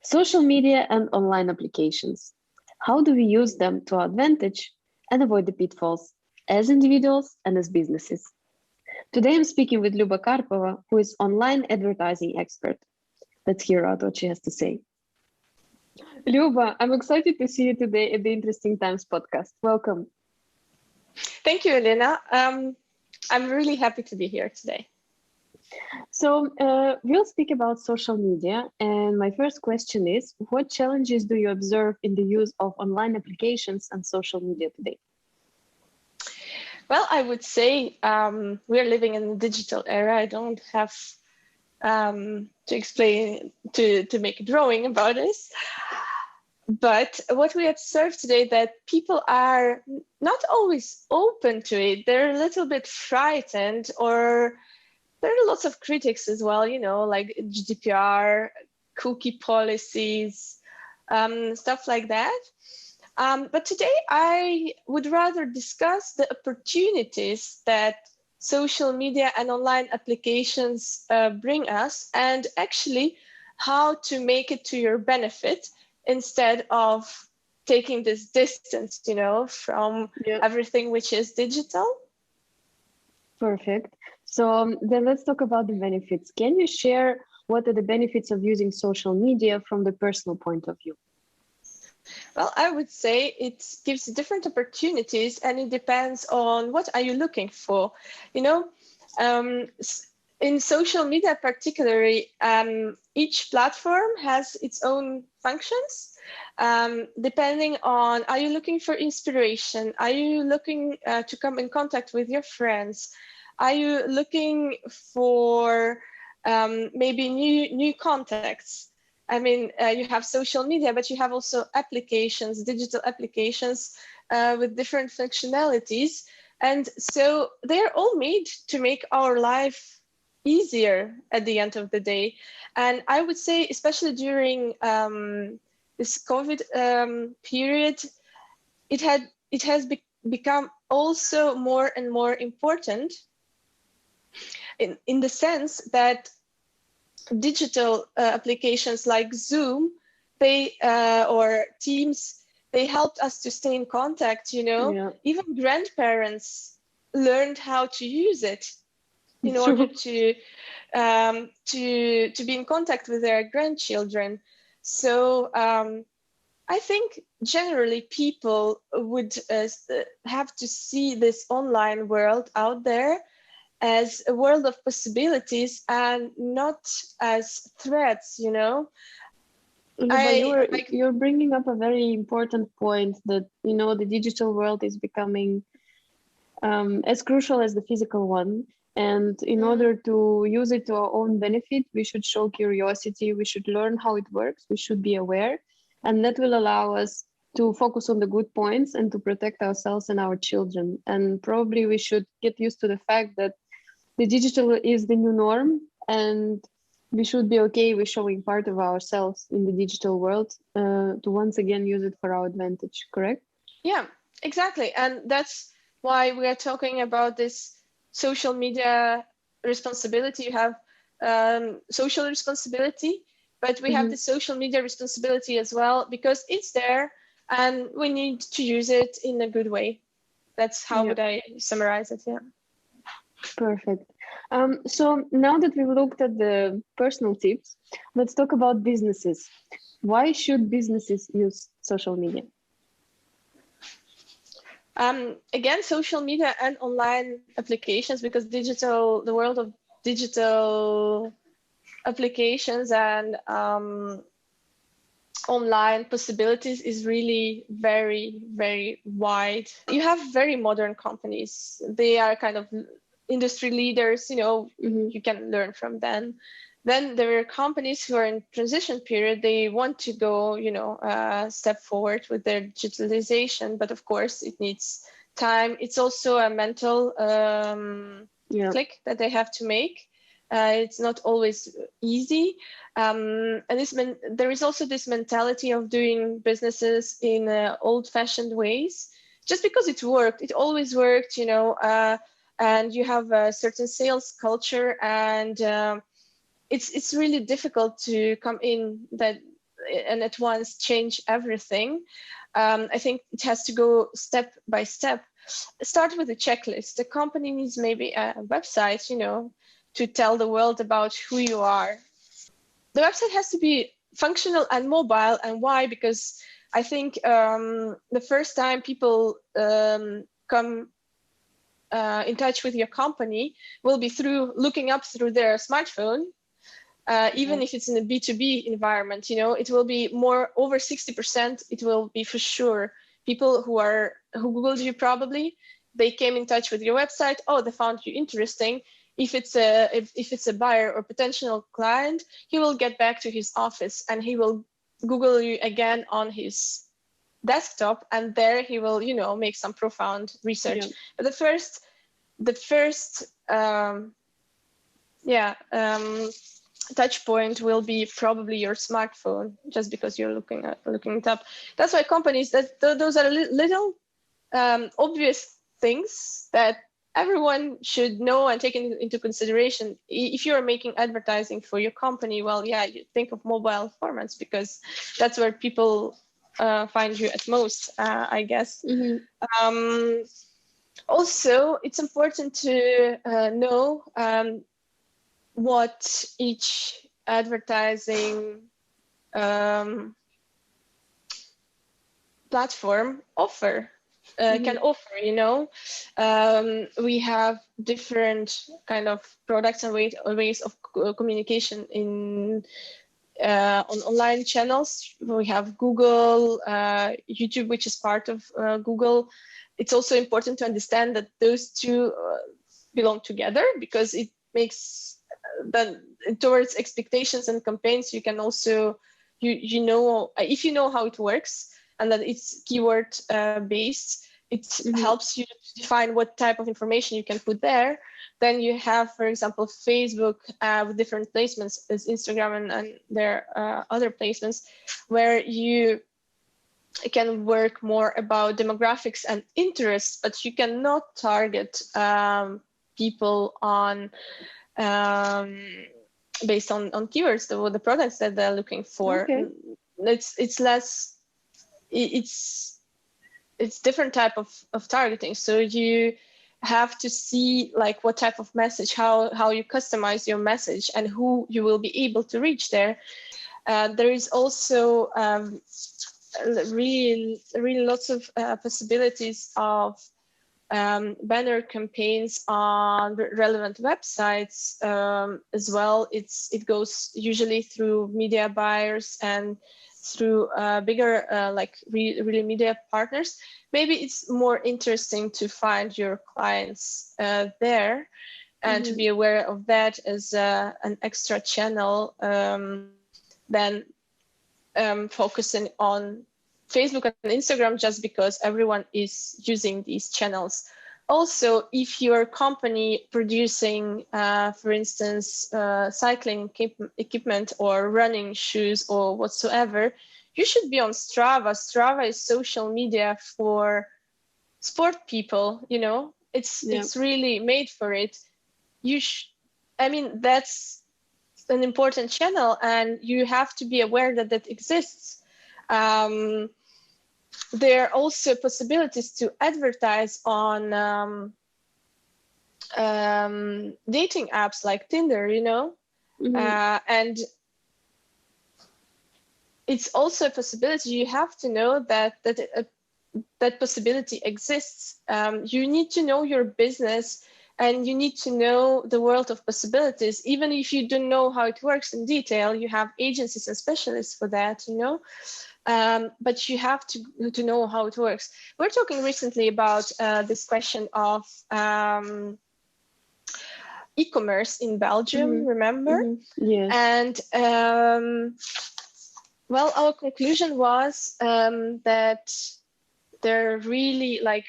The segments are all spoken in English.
Social media and online applications. How do we use them to our advantage and avoid the pitfalls as individuals and as businesses? Today I'm speaking with Luba, who is online advertising expert. Let's hear out what she has to say. Luba, I'm excited to see you today at the Interesting Times podcast. Welcome. Thank you, Elena. I'm really happy to be here today. So we'll speak about social media. And my first question is, what challenges do you observe in the use of online applications and social media today? Well, I would say we're living in a digital era. I don't have to explain, to make a drawing about this. But what we observe today, that people are not always open to it. They're a little bit frightened, or there are lots of critics as well, like GDPR, cookie policies, stuff like that. But today I would rather discuss the opportunities that social media and online applications bring us, and actually how to make it to your benefit instead of taking this distance, from everything which is digital. Perfect. So then let's talk about the benefits. Can you share what are the benefits of using social media from the personal point of view? Well, I would say it gives different opportunities, and it depends on what are you looking for. In social media particularly, each platform has its own functions, depending on, are you looking for inspiration? Are you looking to come in contact with your friends? Are you looking for maybe new contacts? I mean, you have social media, but you have also applications, digital applications with different functionalities. And so they're all made to make our life easier at the end of the day. And I would say, especially during this COVID period, it has become also more and more important in the sense that digital applications like Zoom, or Teams, they helped us to stay in contact. Even grandparents learned how to use it in order to be in contact with their grandchildren. So I think generally people would have to see this online world out there as a world of possibilities and not as threats, You're bringing up a very important point that, the digital world is becoming as crucial as the physical one. And in order to use it to our own benefit, we should show curiosity, we should learn how it works, we should be aware, and that will allow us to focus on the good points and to protect ourselves and our children. And probably we should get used to the fact that the digital is the new norm, and we should be okay with showing part of ourselves in the digital world to once again use it for our advantage, correct? Yeah, exactly. And that's why we are talking about this social media responsibility. You have social responsibility, but we have the social media responsibility as well, because it's there and we need to use it in a good way. That's how would I summarize it, yeah. Perfect. So now that we've looked at the personal tips, let's talk about businesses. Why should businesses use social media? Again, social media and online applications, because the world of digital applications and online possibilities is really very, very wide. You have very modern companies. They are kind of industry leaders, you can learn from them. Then there are companies who are in transition period. They want to go, step forward with their digitalization, but of course it needs time. It's also a mental click that they have to make. It's not always easy. And there is also this mentality of doing businesses in old-fashioned ways. Just because it worked, it always worked, and you have a certain sales culture, and it's really difficult to come in and at once change everything. I think it has to go step by step. Start with a checklist. The company needs maybe a website, you know, to tell the world about who you are. The website has to be functional and mobile. And why? Because I think the first time people come in touch with your company will be through looking up through their smartphone. Even if it's in a B2B environment, you know, it will be more over 60%. It will be for sure people who Googled you probably. They came in touch with your website. Oh, they found you interesting. If it's a buyer or potential client, he will get back to his office and he will Google you again on his desktop, and there he will, you know, make some profound research. But the first touch point will be probably your smartphone, just because you're looking it up. That's why companies, those are little obvious things that everyone should know and take into consideration. If you're making advertising for your company, well, yeah, you think of mobile formats, that's where people find you at most, I guess. Also, it's important to know what each advertising platform can offer, you know. We have different kind of products and ways of communication on online channels. We have Google, YouTube, which is part of Google. It's also important to understand that those two belong together, because it makes towards expectations and campaigns. You can also, you know, if you know how it works and that it's keyword based, it helps you to define what type of information you can put there. Then you have, for example, Facebook with different placements as Instagram and their other placements, where you can work more about demographics and interests, but you cannot target people on based on keywords, the products that they're looking for. It's different type of targeting. So you have to see like what type of message, how you customize your message and who you will be able to reach there. There is also really lots of possibilities of banner campaigns on relevant websites as well. It goes usually through media buyers and through bigger really media partners. Maybe it's more interesting to find your clients there and to be aware of that as an extra channel than focusing on Facebook and Instagram just because everyone is using these channels. Also, if your company producing, for instance, cycling equipment or running shoes or whatsoever, you should be on Strava. Strava is social media for sport people, you know, it's really made for it. That's an important channel and you have to be aware that that exists. There are also possibilities to advertise on dating apps like Tinder, you know, and it's also a possibility. You have to know that possibility exists. You need to know your business and you need to know the world of possibilities. Even if you don't know how it works in detail, you have agencies and specialists for that, you know. But you have to know how it works. We're talking recently about this question of e-commerce in Belgium, remember? Yes. And well, our conclusion was that they're really like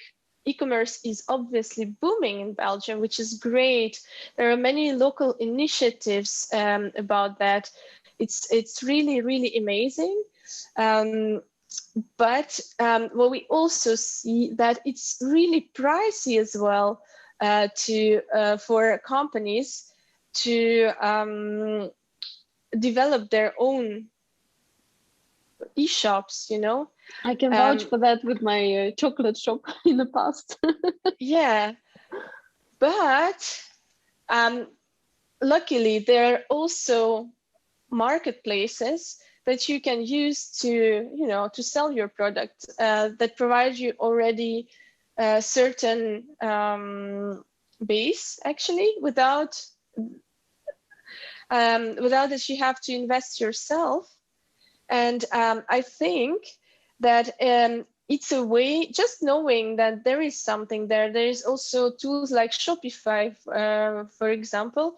e-commerce is obviously booming in Belgium, which is great. There are many local initiatives about that. It's really, really amazing. But what we also see that it's really pricey as well for companies to develop their own e-shops, you know. I can vouch for that with my chocolate shop in the past. Yeah, but luckily there are also marketplaces that you can use to, you know, to sell your product that provide you already a certain base, actually, without that you have to invest yourself. And I think that it's a way, just knowing that there is something there. There is also tools like Shopify, for example,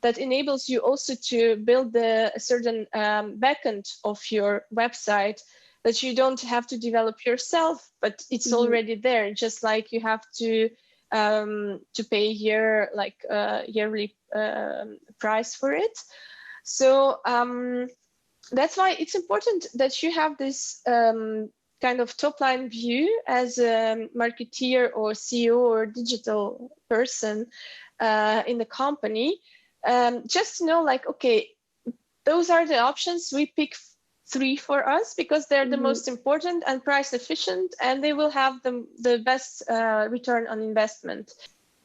that enables you also to build a certain backend of your website that you don't have to develop yourself, but it's already there. Just like you have to pay your yearly price for it. So that's why it's important that you have this kind of top line view as a marketeer or CEO or digital person in the company. Just to know, like, okay, those are the options. We pick 3 for us because they're the most important and price efficient, and they will have the best return on investment.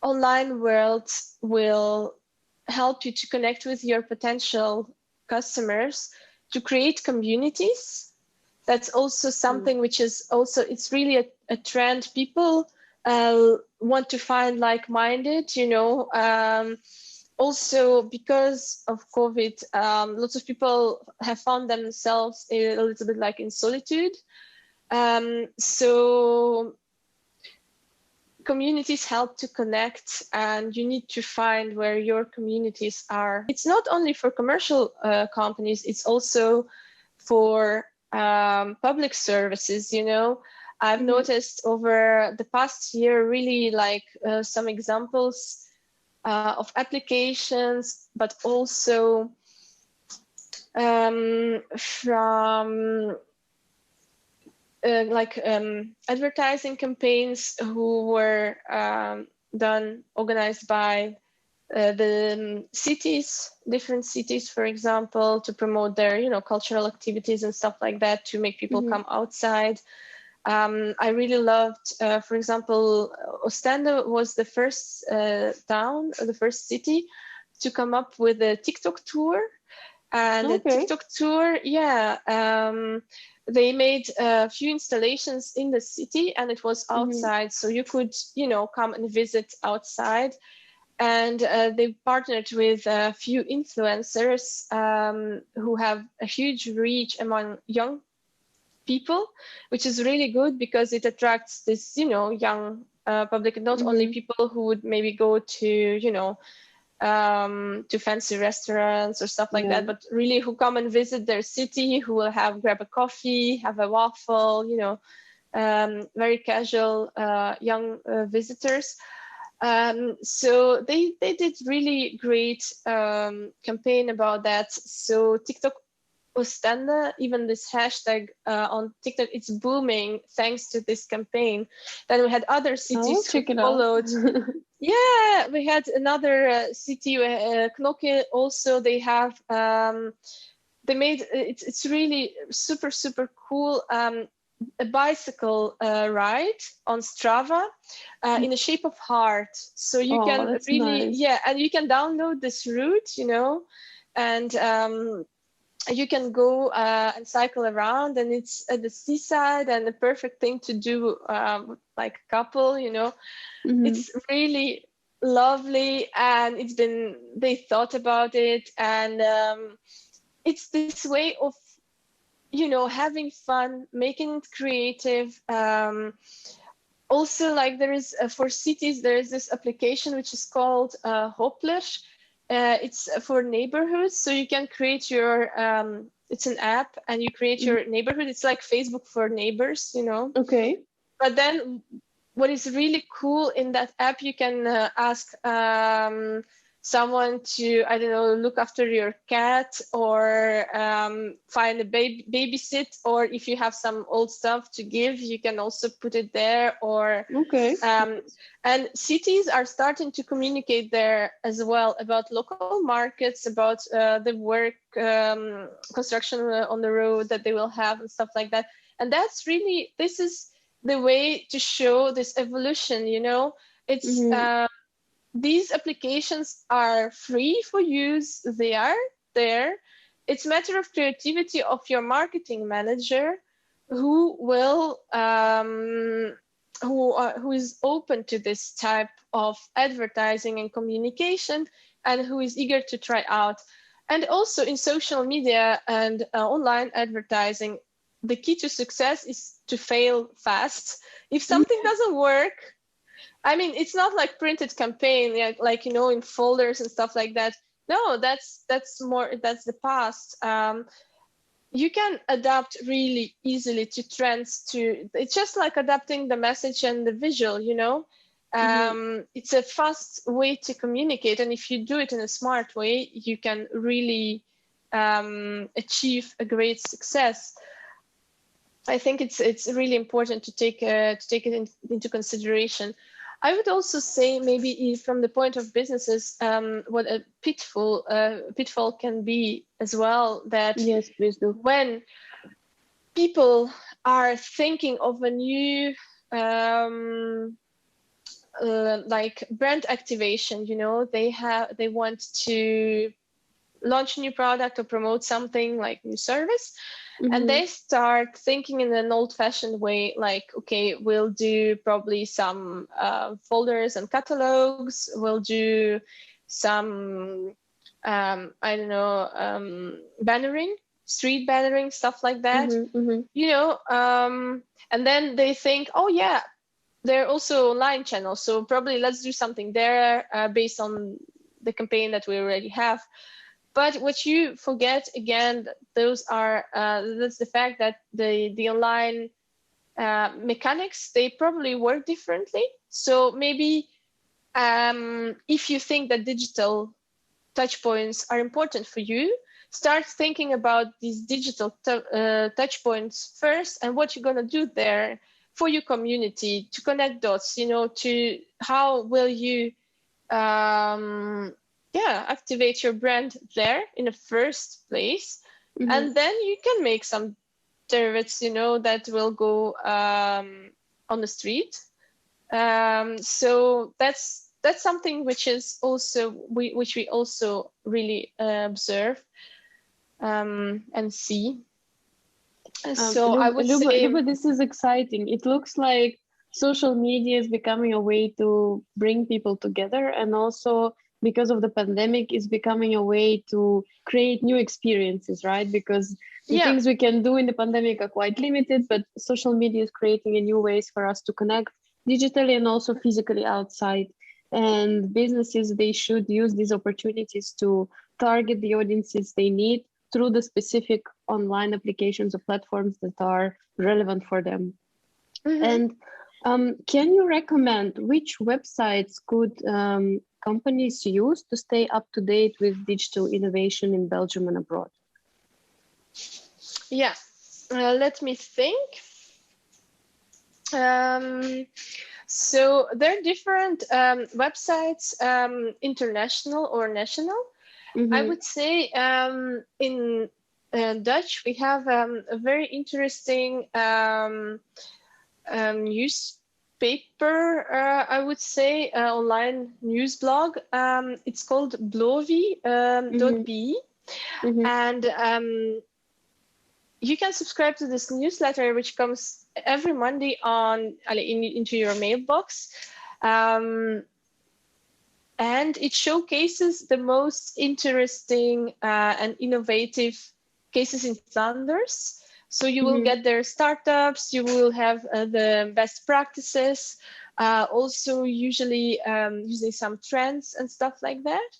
Online world will help you to connect with your potential customers, to create communities. That's also something which is also, it's really a trend. People want to find like-minded, you know. Also, because of COVID, lots of people have found themselves a little bit like in solitude. So communities help to connect, and you need to find where your communities are. It's not only for commercial companies, it's also for public services, you know. I've noticed over the past year really like some examples of applications, but also from advertising campaigns who were organized by the cities, different cities, for example, to promote their, you know, cultural activities and stuff like that, to make people come outside. I really loved, for example, Ostende was the first town, the first city to come up with a TikTok tour. And the TikTok tour, they made a few installations in the city, and it was outside. So you could, you know, come and visit outside. And they partnered with a few influencers who have a huge reach among young people, which is really good because it attracts this, you know, young public, not only people who would maybe go to, you know, to fancy restaurants or stuff like that, but really who come and visit their city, who will grab a coffee, have a waffle, you know, very casual young visitors. So they did really great campaign about that. So TikTok Ostende, even this hashtag on TikTok, it's booming thanks to this campaign. Then we had other cities who followed. Yeah, we had another city, Knokke also. They have, they made, it's really super, super cool, a bicycle ride on Strava in the shape of heart. So you can really, and you can download this route, you know, and you can go and cycle around, and it's at the seaside, and the perfect thing to do like a couple, you know. It's really lovely, and they thought about it, and it's this way of, you know, having fun, making it creative. Also, like there is for cities, there is this application which is called Hopler. It's for neighborhoods, so you can create your it's an app, and you create your neighborhood. It's like Facebook for neighbors, you know. But then what is really cool in that app, you can ask someone to, I don't know, look after your cat, or find a babysit, or if you have some old stuff to give, you can also put it there. Or Okay. and cities are starting to communicate there as well about local markets, about the work, construction on the road that they will have and stuff like that. And that's really, this is the way to show this evolution, you know. It's these applications are free for use, they are there. It's a matter of creativity of your marketing manager, who will who is open to this type of advertising and communication, and who is eager to try out. And also in social media and online advertising, the key to success is to fail fast. If something doesn't work, I mean, it's not like printed campaign, like you know, in folders and stuff like that. No, that's the past. You can adapt really easily to trends. It's just like adapting the message and the visual, you know. It's a fast way to communicate, and if you do it in a smart way, you can really achieve a great success. I think it's really important to take it into consideration. I would also say, maybe from the point of businesses, what a pitfall can be as well, that Yes, please do. when people are thinking of a new like brand activation, you know, they want to launch a new product or promote something like new service. And they start thinking in an old-fashioned way, like, okay, we'll do probably some folders and catalogs. We'll do some, I don't know, bannering, street bannering, stuff like that. You know, and then they think, oh yeah, there are also online channels, so probably let's do something there based on the campaign that we already have. But what you forget, again, that's the fact that the online mechanics, they probably work differently. So maybe if you think that digital touchpoints are important for you, start thinking about these digital touchpoints first, and what you're going to do there for your community to connect dots, you know, to how will you activate your brand there in the first place. And then you can make some derivatives, you know, that will go on the street. So that's something which is also which we also really observe and see. So I would say, Luba, this is exciting. It looks like social media is becoming a way to bring people together, and also because of the pandemic is becoming a way to create new experiences, right? Because the things we can do in the pandemic are quite limited, but social media is creating a new ways for us to connect digitally and also physically outside. And businesses, they should use these opportunities to target the audiences they need through the specific online applications or platforms that are relevant for them. And can you recommend which websites could companies use to stay up to date with digital innovation in Belgium and abroad? Yeah, let me think. So there are different websites, international or national. I would say in Dutch, we have a very interesting newspaper, I would say, online news blog. It's called Blovi.be. And you can subscribe to this newsletter, which comes every Monday into your mailbox. And it showcases the most interesting and innovative cases in Flanders. So you will get their startups, you will have the best practices, also usually using some trends and stuff like that.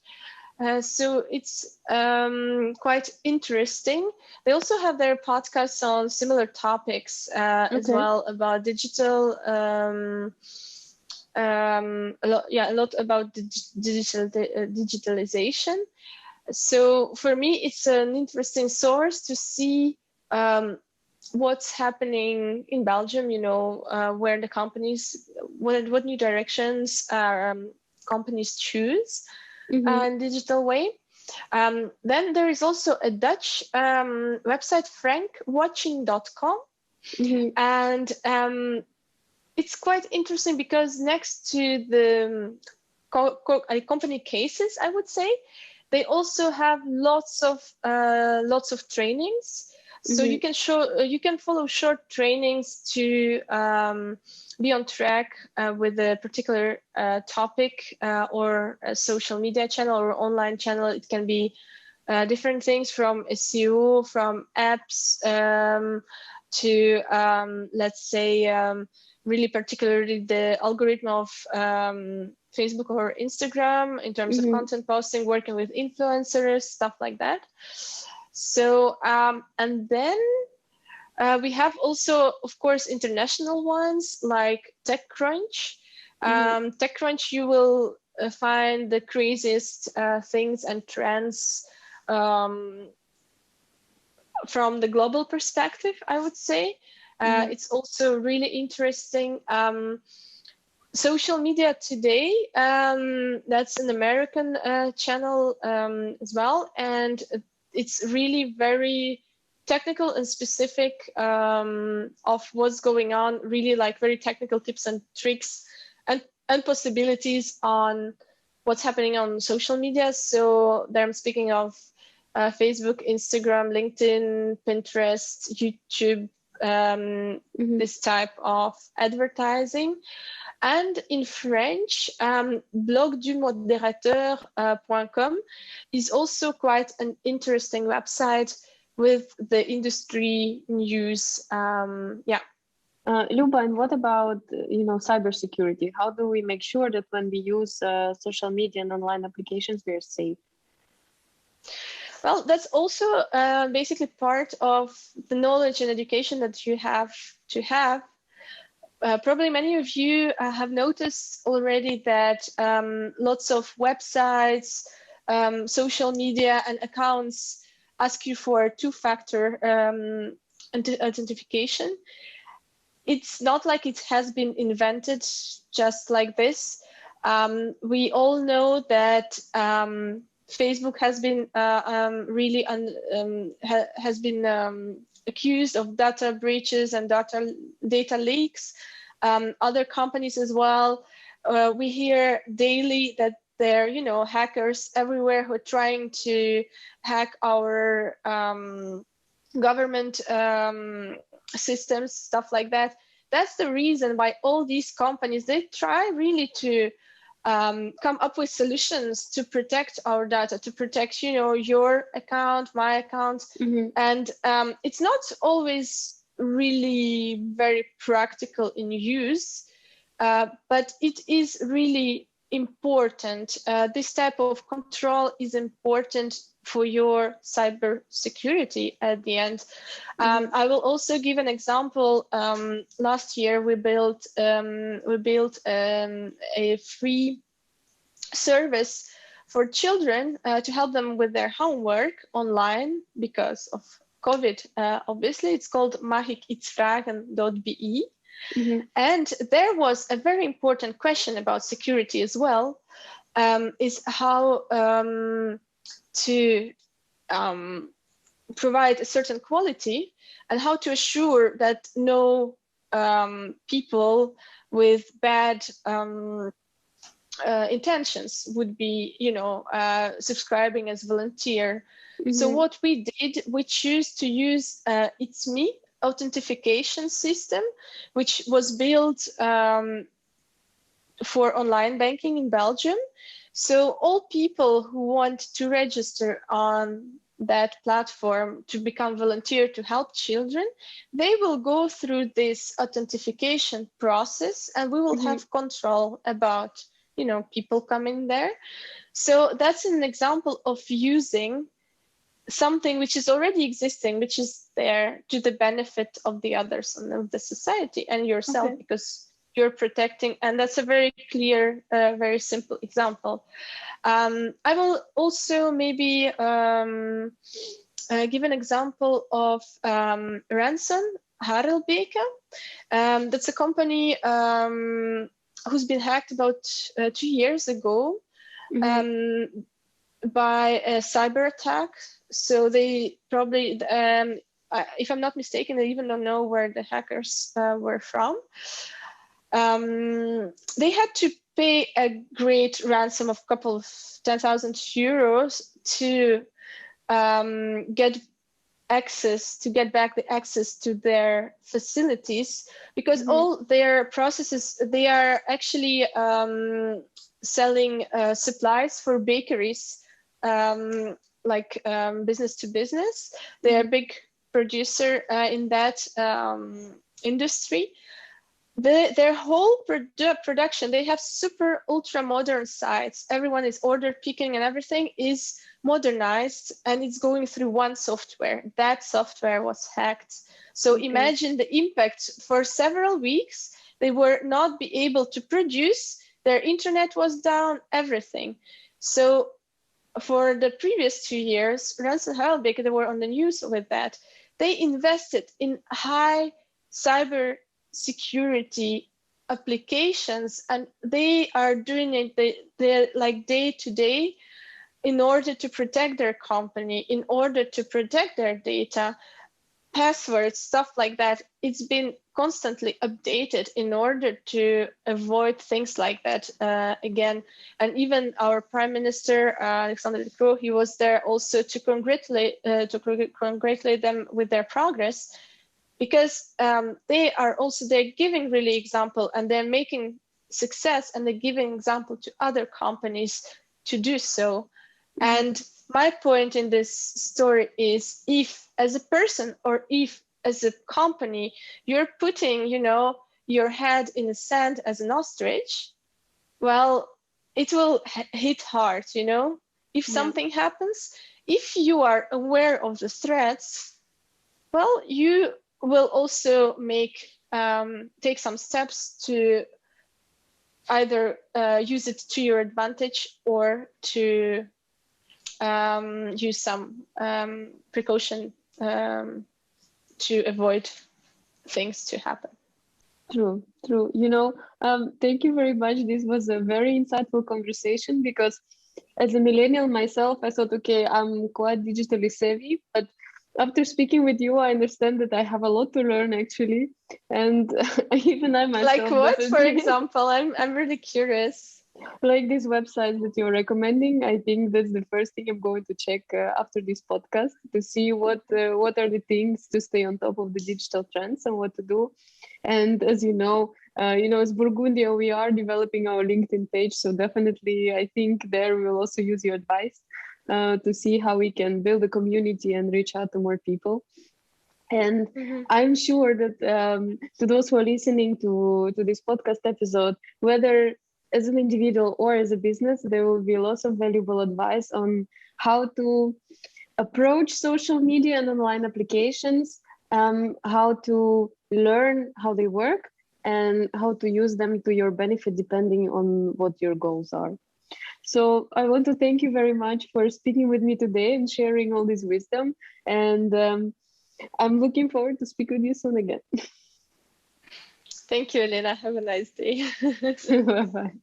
So it's quite interesting. They also have their podcasts on similar topics as well, about digital a lot about the digitalization. So for me, it's an interesting source to see what's happening in Belgium, where the companies, what new directions companies choose in digital way. Then there is also a Dutch website, frankwatching.com. And it's quite interesting because next to the company cases, I would say, they also have lots of trainings. So you can follow short trainings to be on track with a particular topic or a social media channel or online channel. It can be different things from SEO, from apps to let's say really particularly the algorithm of Facebook or Instagram in terms of content posting, working with influencers, stuff like that. So, and then we have also, of course, international ones like TechCrunch. TechCrunch, you will find the craziest things and trends from the global perspective, I would say. It's also really interesting. Social Media Today, that's an American channel as well. And it's really very technical and specific of what's going on, really like very technical tips and tricks and possibilities on what's happening on social media. So there I'm speaking of Facebook, Instagram, LinkedIn, Pinterest, YouTube, this type of advertising. And in French, blogdumodérateur.com is also quite an interesting website with the industry news. Luba, and what about cybersecurity? How do we make sure that when we use social media and online applications, we're safe? Well, that's also basically part of the knowledge and education that you have to have. Probably many of you have noticed already that lots of websites, social media and accounts ask you for two-factor authentication. It's not like it has been invented just like this. We all know that Facebook has been accused of data breaches and data leaks. Other companies as well. We hear daily that there are, hackers everywhere who are trying to hack our government systems, stuff like that. That's the reason why all these companies, they try really to come up with solutions to protect our data, to protect, your account, my account. And it's not always really very practical in use, but it is really important. This type of control is important for your cyber security at the end. I will also give an example. Last year we built a free service for children to help them with their homework online because of COVID. Obviously, it's called magikitsvragen.be. And there was a very important question about security as well, is how to provide a certain quality and how to assure that no people with bad intentions would be, subscribing as volunteer. So what we did, we chose to use It's Me authentication system, which was built for online banking in Belgium. So all people who want to register on that platform to become volunteer to help children, they will go through this authentication process, and we will have control about, people coming there. So that's an example of using something which is already existing, which is there to the benefit of the others and of the society and yourself, because you're protecting. And that's a very clear, very simple example. I will also maybe give an example of Ransom Harelbeke. That's a company who's been hacked about 2 years ago by a cyber attack. So they probably, if I'm not mistaken, they even don't know where the hackers were from. They had to pay a great ransom of a couple of 10,000 euros to get back the access to their facilities, because all their processes, they are actually selling supplies for bakeries, like business to business. They are a big producer in that industry. Their whole production, they have super ultra modern sites. Everyone is order picking and everything is modernized, and it's going through one software. That software was hacked. So imagine the impact. For several weeks, they were not be able to produce. Their internet was down, everything. So for the previous 2 years, Ransom Harelbeke, they were on the news with that. They invested in high cyber security applications, and they are doing it, they're like day to day, in order to protect their company, in order to protect their data, passwords, stuff like that. It's been constantly updated in order to avoid things like that again. And even our Prime Minister, Alexander De Croo, he was there also to congratulate them with their progress, because they're giving really example, and they're making success, and they're giving example to other companies to do so. And my point in this story is, if as a person or if as a company, you're putting, your head in the sand as an ostrich, well, it will hit hard, if something happens. If you are aware of the threats, well, you will also take some steps to either use it to your advantage, or to use some precaution to avoid things to happen. True. Thank you very much. This was a very insightful conversation, because as a millennial myself, I thought, okay, I'm quite digitally savvy, but after speaking with you, I understand that I have a lot to learn, actually. And even I myself. Like what, for example? I'm really curious. Like these websites that you're recommending, I think that's the first thing I'm going to check after this podcast, to see what are the things to stay on top of the digital trends and what to do. And as as Burgundia, we are developing our LinkedIn page, so definitely I think there we will also use your advice to see how we can build a community and reach out to more people. And I'm sure that to those who are listening to this podcast episode, whether as an individual or as a business, there will be lots of valuable advice on how to approach social media and online applications, how to learn how they work, and how to use them to your benefit depending on what your goals are. So I want to thank you very much for speaking with me today and sharing all this wisdom. And I'm looking forward to speak with you soon again. Thank you, Elena. Have a nice day. Bye-bye.